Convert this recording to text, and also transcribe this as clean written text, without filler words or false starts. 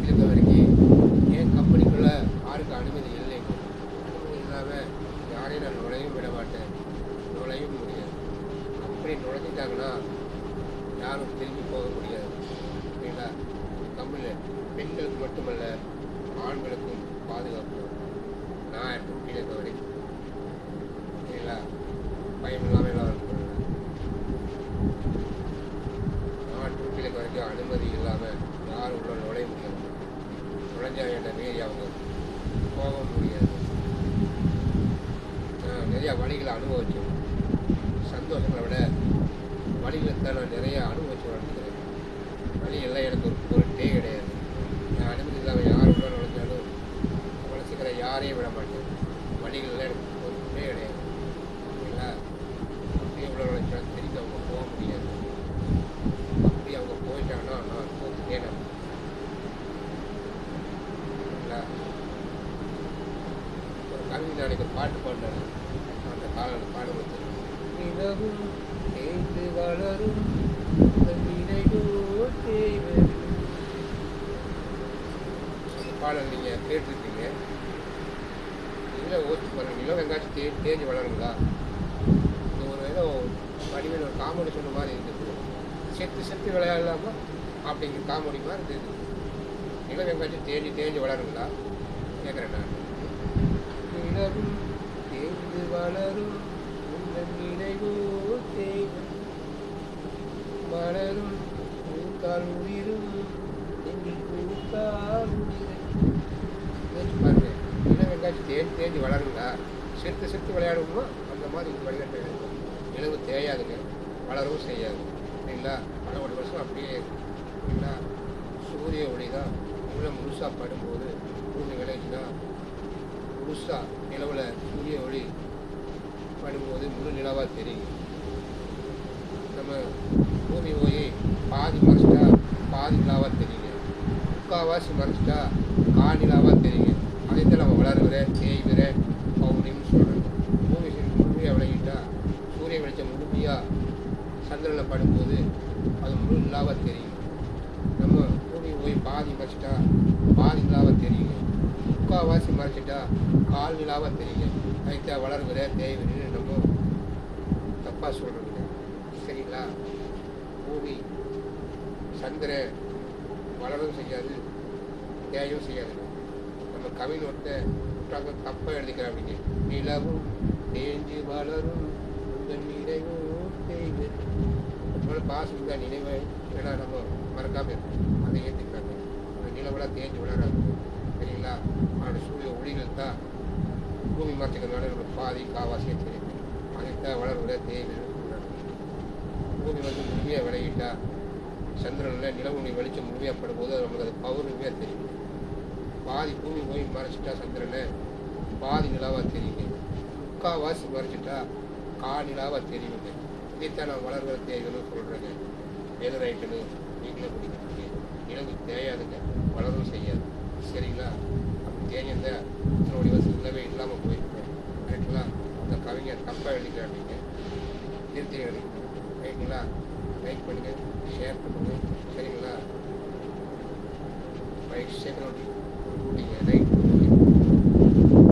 இருக்க வரைக்கும் என் கம்பெனிக்குள்ளே யாருக்கு அனுமதி இல்லைங்க. அனுமதி இல்லாமல் யாரையும் நான் நுழையும் விட மாட்டேன், நுழையும் முடியாது. அப்படி நுழைஞ்சிட்டாங்கன்னா யாரும் திரும்பி போக முடியாது. சரிங்களா? கம்பெனியில் பெண்களுக்கு மட்டுமல்ல, ஆண்களுக்கும் பாதுகாப்பு. நான் டியூட்டியில் இருக்க வரைக்கும் சரிங்களா, பயம் இல்லாமல் எல்லாம் இருக்கணும். நான் டியூட்டியில் இருக்க வரைக்கும் அனுமதி இல்லாமல் யாரும் உள்ள நுழைய முடியாது. நுழைஞ்சா என்னை மீறி அவங்க போக முடியாது. நிறையா வழிகளை அனுபவிச்சோம். சந்தோஷங்களை விட வழிகளை நான் நிறையா அனுபவிச்சு வளர்த்துக்கிறேன். வழி எல்லாம் எனக்கு ஒரு பொருட்டே கிடையாது. நான் அனுமதி இல்லாமல் யார் உள்ள நுழைஞ்சாலும் அவ்வளோ சீக்கிரம் யாரையும் விட மாட்டேன். வழிகள்லாம் எனக்கு பொருட்டே கிடையாது. சரிங்களா? அப்படியே உள்ள நுழைஞ்சாலும் திருப்பி அவங்க போக முடியாது. அப்படி அவங்க போயிட்டாங்கன்னா நான் போச்சுட்டே நான். சரிங்களா? ஒரு கவிஞர் நாளைக்கு ஒரு பாட்டு பாடினாரு. அந்த காலம் பாடுவது நிலவும் தேய்ந்து வளரும் அந்த பாடல் நீங்கள் கேட்டிருக்கீங்க. நிலம் ஓச்சு பாருங்கள். நிலம் எங்காச்சும் தேஞ்சு வளருங்களா? இது ஒரு ஏதோ வடிவில் ஒரு காமெடி சொன்ன மாதிரி இருந்தது. செத்து விளையாடலாமா அப்படிங்கிற காமெடி மாதிரி இருந்தது. நிலம் எங்காச்சும் தேஞ்சு வளருங்களா கேட்குறேன் நான். நிலவும் தேய்ந்து வளரும் நினைவோ தேவை வளரும் பூத்தால் உயிரும் எங்கள் பூத்தால் உயிரை பாருங்க. நிலம் எங்காச்சும் தேஞ்சு வளருங்களா? செத்து விளையாடுவோமா? அந்த மாதிரி வழிகட்ட வேண்டும். நிலவு தேயாதுங்க, வளரவும் செய்யாது. சரிங்களா? பல ஒரு வருஷம் அப்படியே சரிங்களா? சூரிய ஒளி தான் உள்ள முழுசாக படும்போது பூமி விளைச்சுன்னா முழுசாக நிலவில் சூரிய ஒளி படும்போது முழு நிலவாக தெரியும். நம்ம பூமி போய் பாதி மறைச்சிட்டா பாதி நிலாவாக தெரியுங்க. முக்கால்வாசி மறைச்சிட்டா கால் நிலாவாக தெரியுங்க. அதைத்தான் நம்ம வளருகிற தேய்கிற பௌர்ணமின்னு சொல்கிறோம். பூமி முழுமையாக விளங்கிட்டா சூரிய வெளிச்சம் முழுமையாக சந்திரனில் படும்போது அது முழு நிலாவாக தெரியும். நம்ம பூமி போய் பாதி மறைச்சிட்டா பாதி நிலாவாக தெரியுங்க. முக்கால்வாசி மறைச்சிட்டா கால் நிலாவாக தெரியுங்க. அதுதான் வளர்கிற தேய்வின்னு நம்ம தப்பாக சொல்கிறோங்க. சரிங்களா? பூமி சந்திரன் வளரவும் செய்யாது, தேயவும் செய்யாதுங்க. நம்ம கவிஞர்கிட்ட தப்பாக எழுதிக்கிறோம் அப்படிங்க. நிலவும் தேஞ்சு வளரும் உங்கள் நினைவும் தேய்வு. அதோட பாசம் தான் நினைவை ஏன்னா நம்ம மறக்காமல் இருக்கோம். அதை ஏற்றுக்கிறாங்க. அந்த நிலவெல்லாம் தேஞ்சு வளராது. சரிங்களா? அதோட சூரிய ஒளிகள் தான் பூமி மரத்துக்கிறதுனால நம்மளுக்கு பாதி காவாசியாக தெரியுது. அதைத்தான் வளர்கிற தேய்வு. பூமி முழுமையாக விளையிட்டா சந்திரனில் நிலவுணி வெளிச்சம் முழுமையாக படும்போது நமக்கு அது பௌர்ணமியாக தெரியும். பாதி பூமி போய் மறைச்சிட்டா சந்திரனை பாதி நிலாவாக தெரியுங்க. முக்கால்வாசி மறைச்சிட்டா கால் நிலாவாக தெரியுங்க. இதைத்தான் நான் வளர்கிற தேய்வுன்னு சொல்கிறேங்க. எது ரைட்டுன்னு நீங்களே பிடிக்கிறீங்க. நிலவு தேயாதுங்க, வளரவும் செய்யாது. சரிங்களா? அப்படி தேய்ந்த இத்தனை வருஷம் இல்லவே இல்லாமல் போயிருக்கேன். ரைட்டுங்களா? அந்த கவிஞர் தப்பாக எழுதிக்கிறாங்க. திருத்தி எழுதிக்கிறேன். ரைட்டுங்களா? லைக் பண்ணுங்கள், ஷேர் பண்ணுங்கள். சரிங்களா? Right security right